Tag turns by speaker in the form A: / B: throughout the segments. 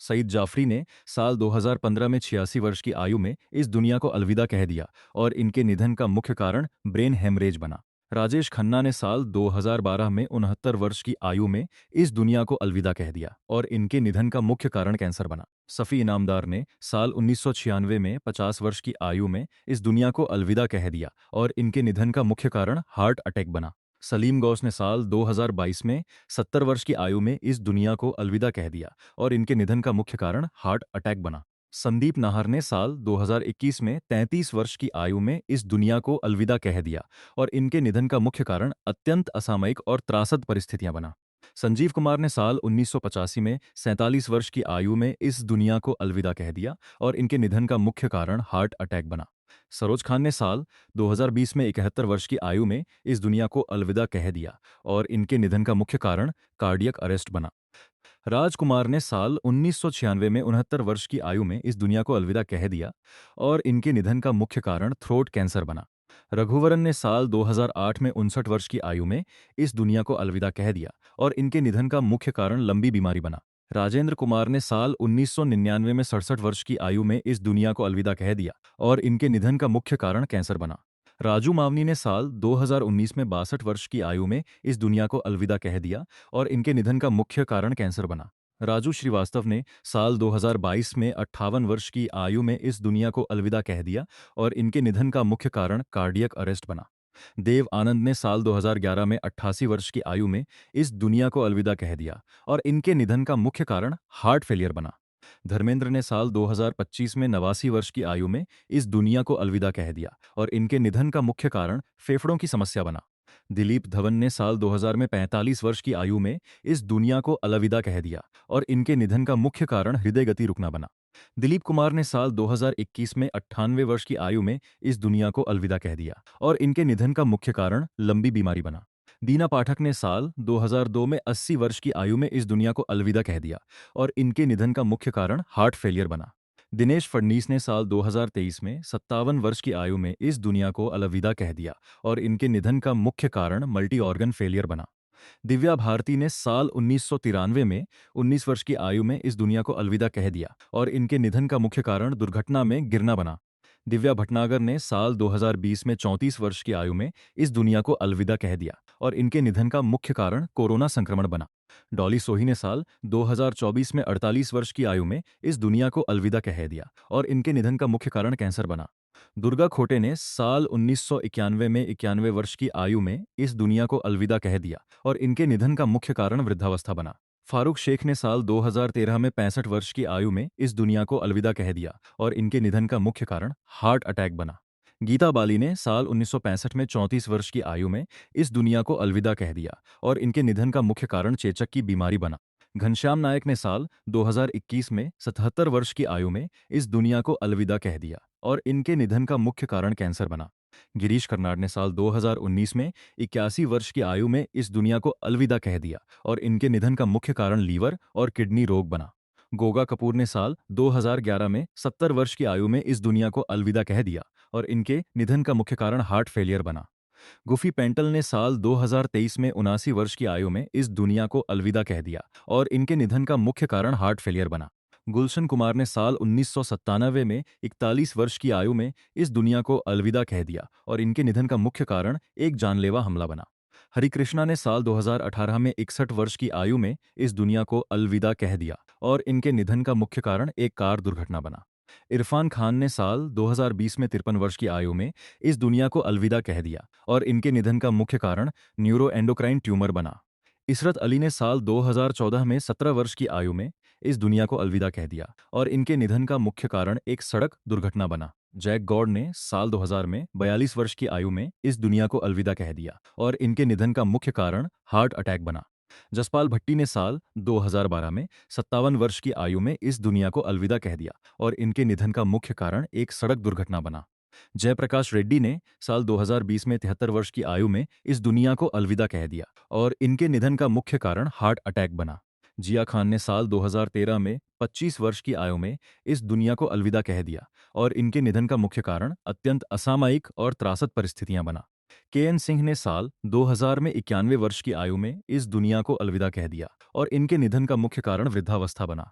A: सईद जाफरी ने साल 2015 में 86 वर्ष की आयु में इस दुनिया को अलविदा कह दिया और इनके निधन का मुख्य कारण ब्रेन हेमरेज बना। राजेश खन्ना ने साल 2012 में 69 वर्ष की आयु में इस दुनिया को अलविदा कह दिया और इनके निधन का मुख्य कारण कैंसर बना। सफ़ी इनामदार ने साल 1996 में 50 वर्ष की आयु में इस दुनिया को अलविदा कह दिया और इनके निधन का मुख्य कारण हार्ट अटैक बना। सलीम गौस ने साल 2022 में 70 वर्ष की आयु में इस दुनिया को अलविदा कह दिया और इनके निधन का मुख्य कारण हार्ट अटैक बना। संदीप नाहर ने साल 2021 में 33 वर्ष की आयु में इस दुनिया को अलविदा कह दिया और इनके निधन का मुख्य कारण अत्यंत असामयिक और त्रासद परिस्थितियां बना। संजीव कुमार ने साल 1985 में 47 वर्ष की आयु में इस दुनिया को अलविदा कह दिया और इनके निधन का मुख्य कारण हार्ट अटैक बना। सरोज खान ने साल 2020 में 71 वर्ष की आयु में इस दुनिया को अलविदा कह दिया और इनके निधन का मुख्य कारण कार्डियक अरेस्ट बना। राजकुमार ने साल 1996 में 69 वर्ष की आयु में इस दुनिया को अलविदा कह दिया और इनके निधन का मुख्य कारण थ्रोट कैंसर बना। रघुवरन ने साल 2008 में 59 वर्ष की आयु में इस दुनिया को अलविदा कह दिया और इनके निधन का मुख्य कारण लंबी बीमारी बना। राजेंद्र कुमार ने साल 1999 में 67 वर्ष की आयु में इस दुनिया को अलविदा कह दिया और इनके निधन का मुख्य कारण कैंसर बना। राजू मावनी ने साल 2019 में 62 वर्ष की आयु में इस दुनिया को अलविदा कह दिया और इनके निधन का मुख्य कारण कैंसर बना। राजू श्रीवास्तव ने साल 2022 में 58 वर्ष की आयु में इस दुनिया को अलविदा कह दिया और इनके निधन का मुख्य कारण कार्डियक अरेस्ट बना। देव आनंद ने साल 2011 में 88 वर्ष की आयु में इस दुनिया को अलविदा कह दिया और इनके निधन का मुख्य कारण हार्ट फेलियर बना। धर्मेंद्र ने साल 2025 में 89 वर्ष की आयु में इस दुनिया को अलविदा कह दिया और इनके निधन का मुख्य कारण फेफड़ों की समस्या बना। दिलीप धवन ने साल 2000 में 45 वर्ष की आयु में इस दुनिया को अलविदा कह दिया और इनके निधन का मुख्य कारण हृदय गति रुकना बना। दिलीप कुमार ने साल 2021 में 98 वर्ष की आयु में इस दुनिया को अलविदा कह दिया और इनके निधन का मुख्य कारण लंबी बीमारी बना। दीना पाठक ने साल 2002 में 80 वर्ष की आयु में इस दुनिया को अलविदा कह दिया और इनके निधन का मुख्य कारण हार्ट फेलियर बना। दिनेश फडणीस ने साल 2023 में 57 वर्ष की आयु में इस दुनिया को अलविदा कह दिया और इनके निधन का मुख्य कारण मल्टी ऑर्गन फेलियर बना। दिव्या भारती ने साल 1993 में 19 वर्ष की आयु में इस दुनिया को अलविदा कह दिया और इनके निधन का मुख्य कारण दुर्घटना में गिरना बना। दिव्या भटनागर ने साल 2020 में 34 वर्ष की आयु में इस दुनिया को अलविदा कह दिया और इनके निधन का मुख्य कारण कोरोना संक्रमण बना। डॉली सोही ने साल 2024 में 48 वर्ष की आयु में इस दुनिया को अलविदा कह दिया और इनके निधन का मुख्य कारण कैंसर बना। दुर्गा खोटे ने साल 1991 में 91 वर्ष की आयु में इस दुनिया को अलविदा कह दिया और इनके निधन का मुख्य कारण वृद्धावस्था बना। फारूक शेख ने साल 2013 में 65 वर्ष की आयु में इस दुनिया को अलविदा कह दिया और इनके निधन का मुख्य कारण हार्ट अटैक बना। गीता बाली ने साल 1965 में 34 वर्ष की आयु में इस दुनिया को अलविदा कह दिया और इनके निधन का मुख्य कारण चेचक की बीमारी बना। घनश्याम नायक ने साल 2021 में 77 वर्ष की आयु में इस दुनिया को अलविदा कह दिया और इनके निधन का मुख्य कारण कैंसर बना। गिरीश कर्नाड ने साल 2019 में 81 वर्ष की आयु में इस दुनिया को अलविदा कह दिया और इनके निधन का मुख्य कारण लीवर और किडनी रोग बना। गोगा कपूर ने साल 2011 में 70 वर्ष की आयु में इस दुनिया को अलविदा कह दिया और इनके निधन का मुख्य कारण हार्ट फेलियर बना। गुफी पेंटल ने साल 2023 में 79 वर्ष की आयु में इस दुनिया को अलविदा कह दिया और इनके निधन का मुख्य कारण हार्ट फेलियर बना। गुलशन कुमार ने साल 1997 में 41 वर्ष की आयु में इस दुनिया को अलविदा कह दिया और इनके निधन का मुख्य कारण एक जानलेवा हमला बना। हरिकृष्णा ने साल 2018 में 61 वर्ष की आयु में इस दुनिया को अलविदा कह दिया और इनके निधन का मुख्य कारण एक कार दुर्घटना बना। इरफान खान ने साल 2020 में 53 वर्ष की आयु में इस दुनिया को अलविदा कह दिया और इनके निधन का मुख्य कारण न्यूरोएंडोक्राइन ट्यूमर बना। इशरत अली ने साल 2014 में 17 वर्ष की आयु में इस दुनिया को अलविदा कह दिया और इनके निधन का मुख्य कारण एक सड़क दुर्घटना बना। जैक गॉड ने साल 2000 में 42 वर्ष की आयु में इस दुनिया को अलविदा कह दिया और इनके निधन का मुख्य कारण हार्ट अटैक बना। जसपाल भट्टी ने साल 2012 में 57 वर्ष की आयु में इस दुनिया को अलविदा कह दिया और इनके निधन का मुख्य कारण एक सड़क दुर्घटना बना। जयप्रकाश रेड्डी ने साल 2020 में 73 वर्ष की आयु में इस दुनिया को अलविदा कह दिया और इनके निधन का मुख्य कारण हार्ट अटैक बना। जिया खान ने साल 2013 में 25 वर्ष की आयु में इस दुनिया को अलविदा कह दिया और इनके निधन का मुख्य कारण अत्यंत असामयिक और त्रासद परिस्थितियां बना। केएन सिंह ने साल 2000 में 91 वर्ष की आयु में इस दुनिया को अलविदा कह दिया और इनके निधन का मुख्य कारण वृद्धावस्था बना।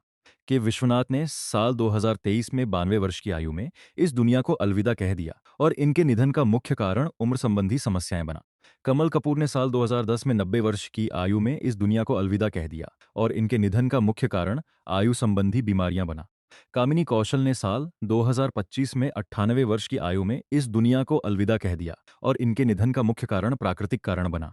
A: के विश्वनाथ ने साल 2023 में 92 वर्ष की आयु में इस दुनिया को अलविदा कह दिया और इनके निधन का मुख्य कारण उम्र संबंधी समस्याएं बना। कमल कपूर ने साल 2010 में 90 वर्ष की आयु में इस दुनिया को अलविदा कह दिया और इनके निधन का मुख्य कारण आयु संबंधी बीमारियां बना। कामिनी कौशल ने साल 2025 में 98 वर्ष की आयु में इस दुनिया को अलविदा कह दिया और इनके निधन का मुख्य कारण प्राकृतिक कारण बना।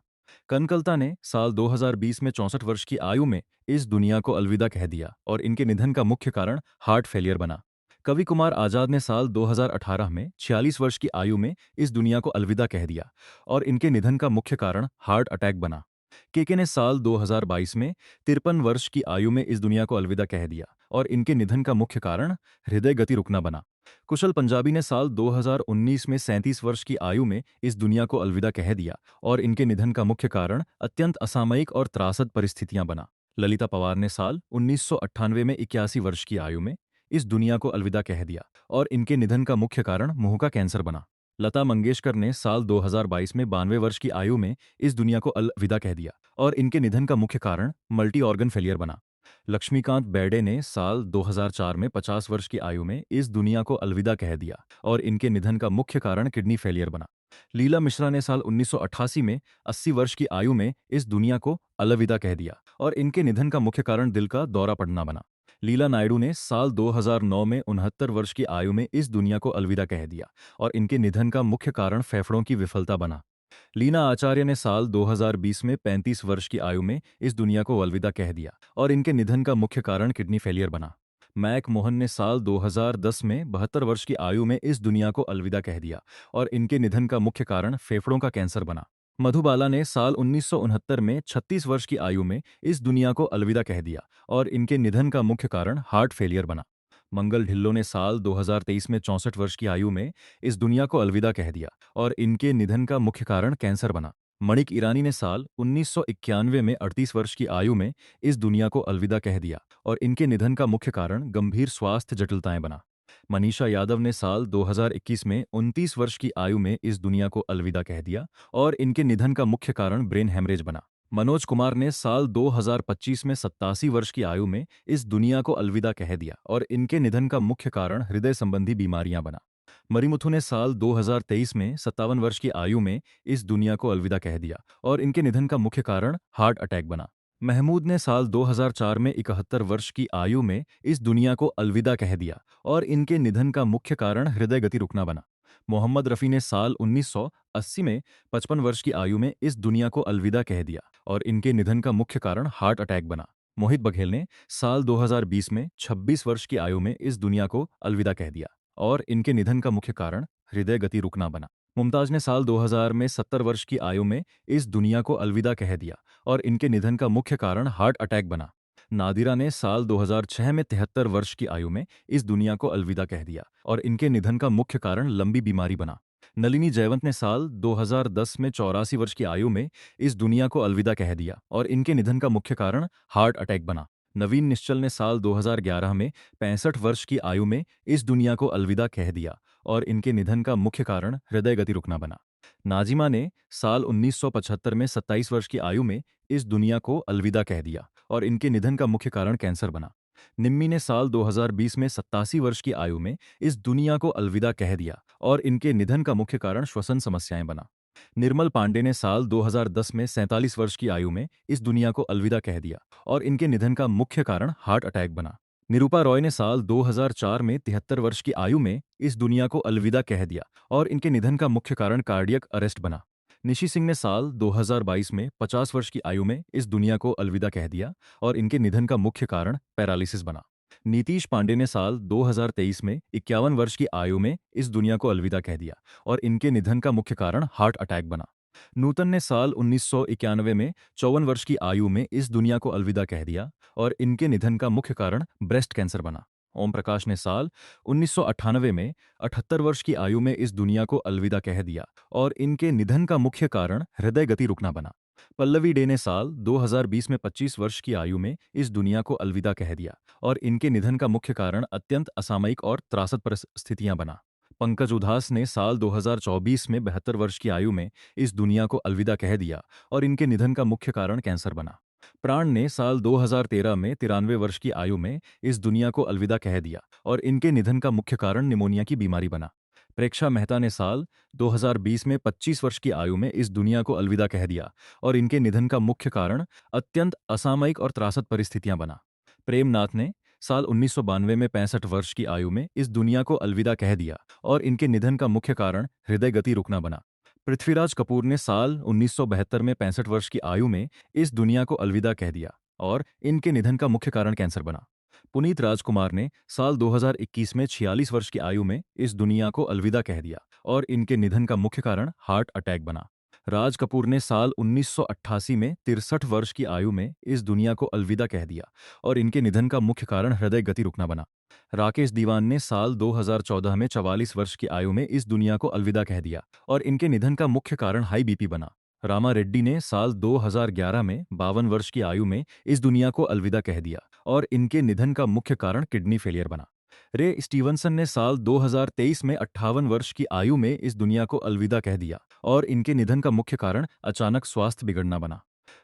A: कनकलता ने साल 2020 में 64 वर्ष की आयु में इस दुनिया को अलविदा कह दिया और इनके निधन का मुख्य कारण हार्ट फेलियर बना। कवि कुमार आजाद ने साल 2018 में 46 वर्ष की आयु में इस दुनिया को अलविदा कह दिया और इनके निधन का मुख्य कारण हार्ट अटैक बना। केके ने साल 2022 में 53 वर्ष की आयु में इस दुनिया को अलविदा कह दिया और इनके निधन का मुख्य कारण हृदय गति रुकना बना। कुशल पंजाबी ने साल 2019 में 37 वर्ष की आयु में इस दुनिया को अलविदा कह दिया और इनके निधन का मुख्य कारण अत्यंत असामयिक और त्रासद परिस्थितियां बना। ललिता पवार ने साल 1998 में 81 वर्ष की आयु में इस दुनिया को अलविदा कह दिया और इनके निधन का मुख्य कारण मुंह का कैंसर बना। लता मंगेशकर ने साल 2022 में 92 वर्ष की आयु में इस दुनिया को अलविदा कह दिया और इनके निधन का मुख्य कारण मल्टी ऑर्गन फेलियर बना। लक्ष्मीकांत बेर्डे ने साल 2004 में 50 वर्ष की आयु में इस दुनिया को अलविदा कह दिया और इनके निधन का मुख्य कारण किडनी फेलियर बना। लीला मिश्रा ने साल 1988 में 80 वर्ष की आयु में इस दुनिया को अलविदा कह दिया और इनके निधन का मुख्य कारण दिल का दौरा पड़ना बना। लीला नायडू ने साल 2009 में 69 वर्ष की आयु में इस दुनिया को अलविदा कह दिया और इनके निधन का मुख्य कारण फेफड़ों की विफलता बना। लीना आचार्य ने साल 2020 में 35 वर्ष की आयु में इस दुनिया को अलविदा कह दिया और इनके निधन का मुख्य कारण किडनी फेलियर बना। मैक मोहन ने साल 2010 में 72 वर्ष की आयु में इस दुनिया को अलविदा कह दिया और इनके निधन का मुख्य कारण फेफड़ों का कैंसर बना। मधुबाला ने साल 1969 में 36 वर्ष की आयु में इस दुनिया को अलविदा कह दिया और इनके निधन का मुख्य कारण हार्ट फेलियर बना। मंगल ढिल्लों ने साल 2023 में 64 वर्ष की आयु में इस दुनिया को अलविदा कह दिया और इनके निधन का मुख्य कारण कैंसर बना। मणिक ईरानी ने साल 1991 में 38 वर्ष की आयु में इस दुनिया को अलविदा कह दिया और इनके निधन का मुख्य कारण गंभीर स्वास्थ्य जटिलताएं बना। मनीषा यादव ने साल 2021 में 29 वर्ष की आयु में इस दुनिया को अलविदा कह दिया और इनके निधन का मुख्य कारण ब्रेन हेमरेज बना। मनोज कुमार ने साल 2025 में 87 वर्ष की आयु में इस दुनिया को अलविदा कह दिया और इनके निधन का मुख्य कारण हृदय संबंधी बीमारियां बना। मरीमुथु ने साल 2023 में 57 वर्ष की आयु में इस दुनिया को अलविदा कह दिया और इनके निधन का मुख्य कारण हार्ट अटैक बना। महमूद ने साल 2004 में 71 वर्ष की आयु में इस दुनिया को अलविदा कह दिया और इनके निधन का मुख्य कारण हृदय गति रुकना बना। मोहम्मद रफ़ी ने साल 1980 में 55 वर्ष की आयु में इस दुनिया को अलविदा कह दिया और इनके निधन का मुख्य कारण हार्ट अटैक बना। मोहित बघेल ने साल 2020 में 26 वर्ष की आयु में इस दुनिया को अलविदा कह दिया और इनके निधन का मुख्य कारण हृदय गति रुकना बना। मुमताज ने साल 2000 में 70 वर्ष की आयु में इस दुनिया को अलविदा कह दिया और इनके निधन का मुख्य कारण हार्ट अटैक बना। नादिरा ने साल 2006 में 73 वर्ष की आयु में इस दुनिया को अलविदा कह दिया और इनके निधन का मुख्य कारण लंबी बीमारी बना। नलिनी जयवंत ने साल 2010 में 84 वर्ष की आयु में इस दुनिया को अलविदा कह दिया और इनके निधन का मुख्य कारण हार्ट अटैक बना। नवीन निश्चल ने साल 2011 में 65 वर्ष की आयु में इस दुनिया को अलविदा कह दिया और इनके निधन का मुख्य कारण हृदय गति रुकना बना। नाजिमा ने साल 1975 में 27 वर्ष की आयु में इस दुनिया को अलविदा कह दिया और इनके निधन का मुख्य कारण कैंसर बना। निम्मी ने साल 2020 में 87 वर्ष की आयु में इस दुनिया को अलविदा कह दिया और इनके निधन का मुख्य कारण श्वसन समस्याएं बना। निर्मल पांडे ने साल 2010 में 47 वर्ष की आयु में इस दुनिया को अलविदा कह दिया और इनके निधन का मुख्य कारण हार्ट अटैक बना। निरूपा रॉय ने साल 2004 में 73 वर्ष की आयु में इस दुनिया को अलविदा कह दिया और इनके निधन का मुख्य कारण कार्डियक अरेस्ट बना। निशी सिंह ने साल 2022 में 50 वर्ष की आयु में इस दुनिया को अलविदा कह दिया और इनके निधन का मुख्य कारण पैरालिसिस बना। नीतीश पांडे ने साल 2023 में 51 वर्ष की आयु में इस दुनिया को अलविदा कह दिया और इनके निधन का मुख्य कारण हार्ट अटैक बना। नूतन ने साल 1991 में 54 वर्ष की आयु में इस दुनिया को अलविदा कह दिया और इनके निधन का मुख्य कारण ब्रेस्ट कैंसर बना। ओम प्रकाश ने साल 1998 में 78 वर्ष की आयु में इस दुनिया को अलविदा कह दिया और इनके निधन का मुख्य कारण हृदय गति रुकना बना। पल्लवी डे ने साल 2020 में 25 वर्ष की आयु में इस दुनिया को अलविदा कह दिया और इनके निधन का मुख्य कारण अत्यंत असामयिक और त्रासद परिस्थितियां बना। पंकज उधास ने साल 2024 में 72 वर्ष की आयु में इस दुनिया को अलविदा कह दिया और इनके निधन का मुख्य कारण कैंसर बना। प्राण ने साल 2013 में 93 वर्ष की आयु में इस दुनिया को अलविदा कह दिया और इनके निधन का मुख्य कारण निमोनिया की बीमारी बना। प्रेक्षा मेहता ने साल 2020 में 25 वर्ष की आयु में इस दुनिया को अलविदा कह दिया और इनके निधन का मुख्य कारण अत्यंत असामयिक और त्रासद परिस्थितियां बना। प्रेमनाथ ने साल 1992 में 65 वर्ष की आयु में इस दुनिया को अलविदा कह दिया और इनके निधन का मुख्य कारण हृदय गति रुकना बना। पृथ्वीराज कपूर ने साल 1972 में 65 वर्ष की आयु में इस दुनिया को अलविदा कह दिया और इनके निधन का मुख्य कारण कैंसर बना। पुनीत राजकुमार ने साल 2021 में 46 वर्ष की आयु में इस दुनिया को अलविदा कह दिया और इनके निधन का मुख्य कारण हार्ट अटैक बना। राज कपूर ने साल 1988 में 63 वर्ष की आयु में इस दुनिया को अलविदा कह दिया और इनके निधन का मुख्य कारण हृदय गति रुकना बना। राकेश दीवान ने साल 2014 में 44 वर्ष की आयु में इस दुनिया को अलविदा कह दिया और इनके निधन का मुख्य कारण हाई बीपी बना। रामा रेड्डी ने साल 2011 में 52 वर्ष की आयु में इस दुनिया को अलविदा कह दिया और इनके निधन का मुख्य कारण किडनी फेलियर बना। रे स्टीवनसन ने साल 2023 में 58 वर्ष की आयु में इस दुनिया को अलविदा कह दिया और इनके निधन का मुख्य कारण अचानक स्वास्थ्य बिगड़ना बना।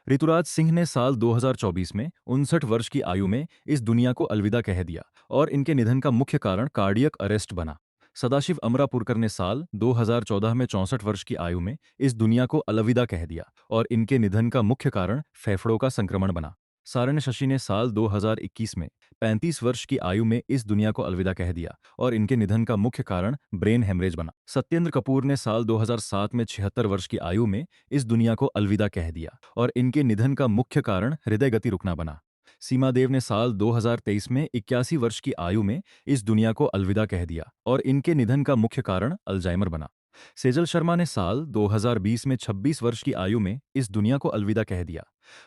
A: ऋतुराज सिंह ने साल 2024 में 59 वर्ष की आयु में इस दुनिया को अलविदा कह दिया और इनके निधन का मुख्य कारण कार्डियक अरेस्ट बना। सदाशिव अमरापुरकर ने साल 2014 में 64 वर्ष की आयु में इस दुनिया को अलविदा कह दिया और इनके निधन का मुख्य कारण फेफड़ों का संक्रमण बना। सारण शशि ने साल 2021 में 35 वर्ष की आयु में इस दुनिया को अलविदा कह दिया और इनके निधन का मुख्य कारण ब्रेन हेमरेज बना। सत्येंद्र कपूर ने साल 2007 में 76 वर्ष की आयु में इस दुनिया को अलविदा कह दिया और इनके निधन का मुख्य कारण हृदय गति रुकना बना। सीमा देव ने साल 2023 में 81 वर्ष की आयु में इस दुनिया को अलविदा कह दिया और इनके निधन का मुख्य कारण अल्जाइमर बना। सेजल शर्मा ने साल 2020 में 26 वर्ष की आयु में इस दुनिया को अलविदा कह दिया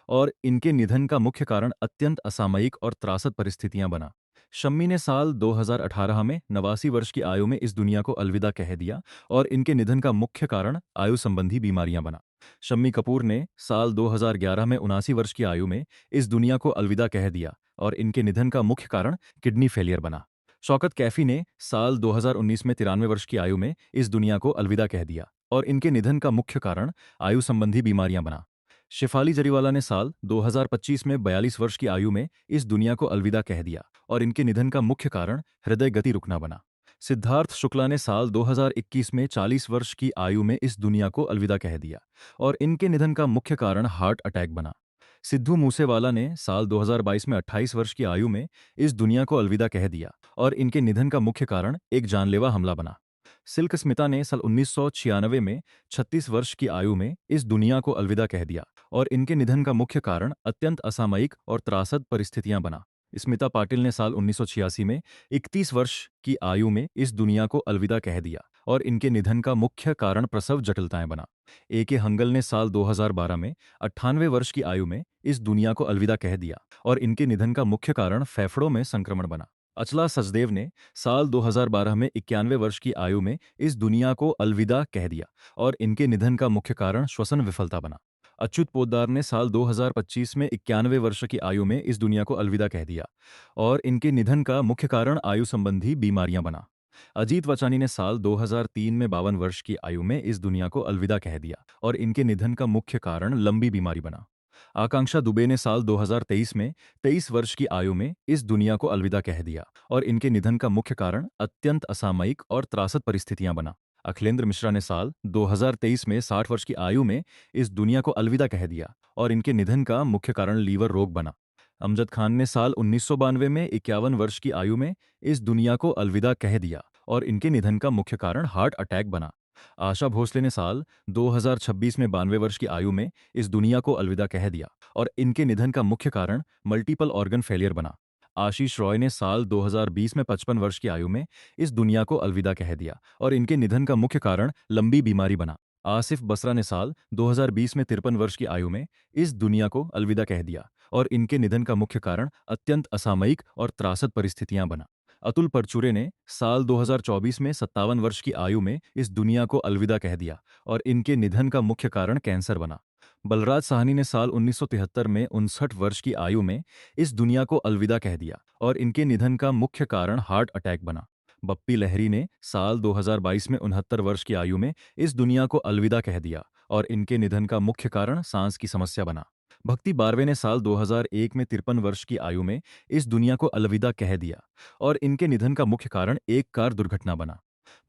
A: और इनके निधन का मुख्य कारण अत्यंत असामयिक और त्रासद परिस्थितियां बना। शम्मी ने साल 2018 में 89 वर्ष की आयु में इस दुनिया को अलविदा कह दिया और इनके निधन का मुख्य कारण आयु संबंधी बीमारियां बना। शम्मी कपूर ने साल 2011 में 79 वर्ष की आयु में इस दुनिया को अलविदा कह दिया और इनके निधन का मुख्य कारण किडनी फेलियर बना। शौकत कैफी ने साल 2019 में 93 वर्ष की आयु में इस दुनिया को अलविदा कह दिया और इनके निधन का मुख्य कारण आयु संबंधी बीमारियां बना। शिफाली जरीवाला ने साल 2025 में 42 वर्ष की आयु में इस दुनिया को अलविदा कह दिया और इनके निधन का मुख्य कारण हृदय गति रुकना बना। सिद्धार्थ शुक्ला ने साल 2021 में 40 वर्ष की आयु में इस दुनिया को अलविदा कह दिया और इनके निधन का मुख्य कारण हार्ट अटैक बना। सिद्धू मूसेवाला ने साल 2022 में 28 वर्ष की आयु में इस दुनिया को अलविदा कह दिया और इनके निधन का मुख्य कारण एक जानलेवा हमला बना। सिल्क स्मिता ने साल 1996 में 36 वर्ष की आयु में इस दुनिया को अलविदा कह दिया और इनके निधन का मुख्य कारण अत्यंत असामयिक और त्रासद परिस्थितियां बना। स्मिता पाटिल ने साल 1986 में 31 वर्ष की आयु में इस दुनिया को अलविदा कह दिया और इनके निधन का मुख्य कारण प्रसव जटिलताएं बना। ए.के. हंगल ने साल 2012 में 98 वर्ष की आयु में इस दुनिया को अलविदा कह दिया और इनके निधन का मुख्य कारण फेफड़ों में संक्रमण बना। अचला सचदेव ने साल 2012 में 91 वर्ष की आयु में इस दुनिया को अलविदा कह दिया और इनके निधन का मुख्य कारण श्वसन विफलता बना। अच्युत पोद्दार ने साल 2025 में 91 वर्ष की आयु में इस दुनिया को अलविदा कह दिया और इनके निधन का मुख्य कारण आयु संबंधी बीमारियां बना। अजीत वचानी ने साल 2003 में 52 वर्ष की आयु में इस दुनिया को अलविदा कह दिया और इनके निधन का मुख्य कारण लंबी बीमारी बना। आकांक्षा दुबे ने साल 2023 में 23 वर्ष की आयु में इस दुनिया को अलविदा कह दिया और इनके निधन का मुख्य कारण अत्यंत असामयिक और त्रासद परिस्थितियां बना। अखिलेंद्र मिश्रा ने साल 2023 में 60 वर्ष की आयु में इस दुनिया को अलविदा कह दिया और इनके निधन का मुख्य कारण लीवर रोग बना। अमजद खान ने साल 1992 में 51 वर्ष की आयु में इस दुनिया को अलविदा कह दिया और इनके निधन का मुख्य कारण हार्ट अटैक बना। आशा भोसले ने साल 2026 में 92 वर्ष की आयु में इस दुनिया को अलविदा कह दिया और इनके निधन का मुख्य कारण मल्टीपल ऑर्गन फेलियर बना। आशीष रॉय ने साल 2020 में 55 वर्ष की आयु में इस दुनिया को अलविदा कह दिया और इनके निधन का मुख्य कारण लंबी बीमारी बना। आसिफ बसरा ने साल 2020 में 53 वर्ष की आयु में इस दुनिया को अलविदा कह दिया और इनके निधन का मुख्य कारण अत्यंत असामयिक और त्रासद परिस्थितियां बना। अतुल परचूरे ने साल 2024 में 57 वर्ष की आयु में इस दुनिया को अलविदा कह दिया और इनके निधन का मुख्य कारण कैंसर बना। बलराज साहनी ने साल 1973 में 59 वर्ष की आयु में इस दुनिया को अलविदा कह दिया और इनके निधन का मुख्य कारण हार्ट अटैक बना। बप्पी लहरी ने साल 2022 में 69 वर्ष की आयु में इस दुनिया को अलविदा कह दिया और इनके निधन का मुख्य कारण सांस की समस्या बना। भक्ति बारवे ने साल 2001 में 53 वर्ष की आयु में इस दुनिया को अलविदा कह दिया और इनके निधन का मुख्य कारण एक कार दुर्घटना बना।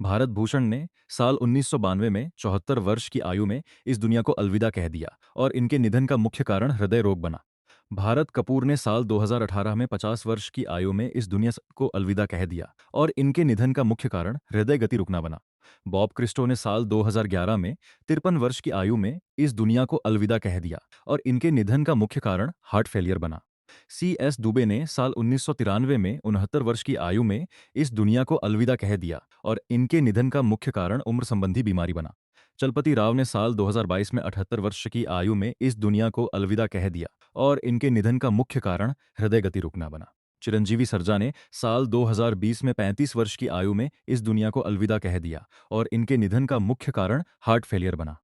A: भारत भूषण ने साल 1992 में 74 वर्ष की आयु में इस दुनिया को अलविदा कह दिया और इनके निधन का मुख्य कारण हृदय रोग बना। भारत कपूर ने साल 2018 में 50 वर्ष की आयु में इस दुनिया को अलविदा कह दिया और इनके निधन का मुख्य कारण हृदय गति रुकना बना। बॉब क्रिस्टो ने साल 2011 में 53 वर्ष की आयु में इस दुनिया को अलविदा कह दिया और इनके निधन का मुख्य कारण हार्ट फेलियर बना। CS दुबे ने साल 1993 में 69 वर्ष की आयु में इस दुनिया को अलविदा कह दिया और इनके निधन का मुख्य कारण उम्र संबंधी बीमारी बना। चलपति राव ने साल 2022 में 78 वर्ष की आयु में इस दुनिया को अलविदा कह दिया और इनके निधन का मुख्य कारण हृदय गति रुकना बना। चिरंजीवी सरजा ने साल 2020 में 35 वर्ष की आयु में इस दुनिया को अलविदा कह दिया और इनके निधन का मुख्य कारण हार्ट फेलियर बना।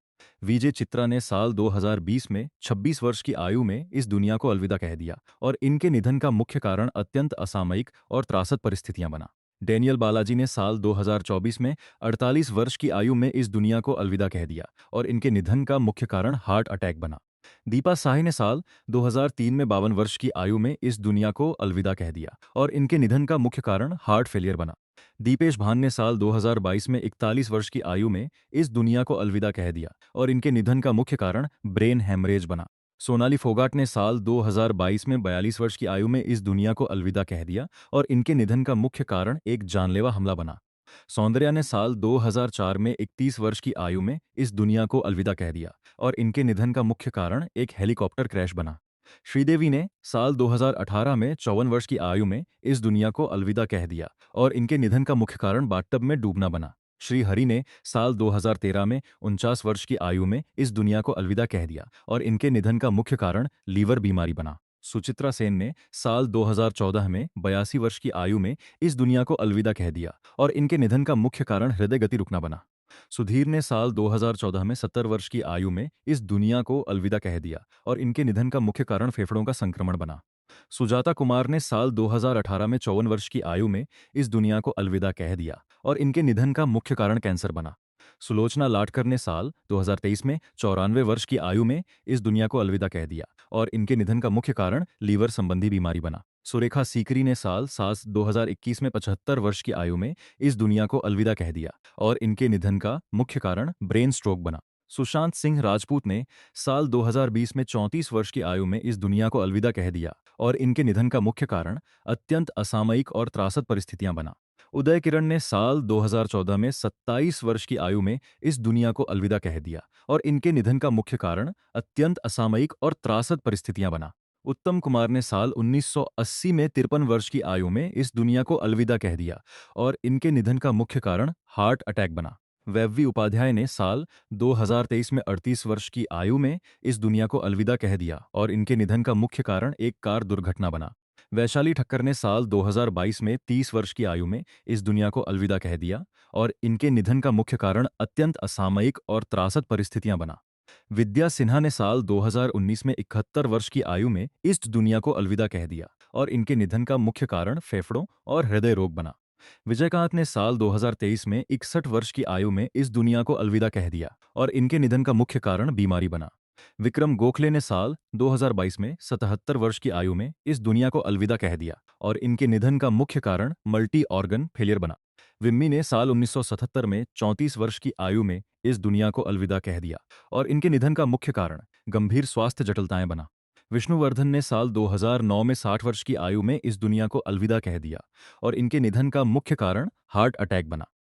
A: विजय चित्रा ने साल 2020 में 26 वर्ष की आयु में इस दुनिया को अलविदा कह दिया और इनके निधन का मुख्य कारण अत्यंत असामयिक और त्रासद परिस्थितियां बना। डेनियल बालाजी ने साल 2024 में 48 वर्ष की आयु में इस दुनिया को अलविदा कह दिया और इनके निधन का मुख्य कारण हार्ट अटैक बना। दीपा साही ने साल 2003 में 52 वर्ष की आयु में इस दुनिया को अलविदा कह दिया और इनके निधन का मुख्य कारण हार्ट फेलियर बना। दीपेश भान ने साल 2022 में 41 वर्ष की आयु में इस दुनिया को अलविदा कह दिया और इनके निधन का मुख्य कारण ब्रेन हैमरेज बना। सोनाली फोगाट ने साल 2022 में 42 वर्ष की आयु में इस दुनिया को अलविदा कह दिया और इनके निधन का मुख्य कारण एक जानलेवा हमला बना। सौंदर्या ने साल 2004 में 31 वर्ष की आयु में इस दुनिया को अलविदा कह दिया और इनके निधन का मुख्य कारण एक हेलीकॉप्टर क्रैश बना। श्रीदेवी ने साल 2018 में 54 वर्ष की आयु में इस दुनिया को अलविदा कह दिया और इनके निधन का मुख्य कारण बाथटब में डूबना बना। श्री हरि ने साल 2013 में 49 वर्ष की आयु में इस दुनिया को अलविदा कह दिया और इनके निधन का मुख्य कारण लीवर बीमारी बना। सुचित्रा सेन ने साल 2014 में 82 वर्ष की आयु में इस दुनिया को अलविदा कह दिया और इनके निधन का मुख्य कारण हृदय गति रुकना बना। सुधीर ने साल 2014 में 70 वर्ष की आयु में इस दुनिया को अलविदा कह दिया और इनके निधन का मुख्य कारण फेफड़ों का संक्रमण बना। सुजाता कुमार ने साल 2018 में 54 वर्ष की आयु में इस दुनिया को अलविदा कह दिया और इनके निधन का मुख्य कारण कैंसर बना। सुलोचना लाटकर ने साल 2023 में 94 वर्ष की आयु में इस दुनिया को अलविदा कह दिया और इनके निधन का मुख्य कारण लीवर संबंधी बीमारी बना। सुरेखा सीकरी ने साल 2021 में 75 वर्ष की आयु में इस दुनिया को अलविदा कह दिया और इनके निधन का मुख्य कारण ब्रेन स्ट्रोक बना। सुशांत सिंह राजपूत ने साल 2020 में 34 वर्ष की आयु में इस दुनिया को अलविदा कह दिया और इनके निधन का मुख्य कारण अत्यंत असामयिक और त्रासद परिस्थितियां बना। उदय किरण ने साल 2014 में 27 वर्ष की आयु में इस दुनिया को अलविदा कह दिया और इनके निधन का मुख्य कारण अत्यंत असामयिक और त्रासद परिस्थितियां बना। उत्तम कुमार ने साल 1980 में 53 वर्ष की आयु में इस दुनिया को अलविदा कह दिया और इनके निधन का मुख्य कारण हार्ट अटैक बना। वैभवी उपाध्याय ने साल 2023 में 38 वर्ष की आयु में इस दुनिया को अलविदा कह दिया और इनके निधन का मुख्य कारण एक कार दुर्घटना बना। वैशाली ठक्कर ने साल 2022 में 30 वर्ष की आयु में इस दुनिया को अलविदा कह दिया और इनके निधन का मुख्य कारण अत्यंत असामयिक और त्रासद परिस्थितियां बना। विद्या सिन्हा ने साल 2019 में 71 वर्ष की आयु में इस दुनिया को अलविदा कह दिया और इनके निधन का मुख्य कारण फेफड़ों और हृदय रोग बना। विजयकांत ने साल 2023 में 61 वर्ष की आयु में इस दुनिया को अलविदा कह दिया और इनके निधन का मुख्य कारण बीमारी बना। विक्रम गोखले ने साल 2022 में 77 वर्ष की आयु में इस दुनिया को अलविदा कह दिया और इनके निधन का मुख्य कारण मल्टी ऑर्गन फेलियर बना। विम्मी ने साल 1977 में 34 वर्ष की आयु में इस दुनिया को अलविदा कह दिया और इनके निधन का मुख्य कारण गंभीर स्वास्थ्य जटिलताएं बना। विष्णुवर्धन ने साल 2009 में 60 वर्ष की आयु में इस दुनिया को अलविदा कह दिया और इनके निधन का मुख्य कारण हार्ट अटैक बना।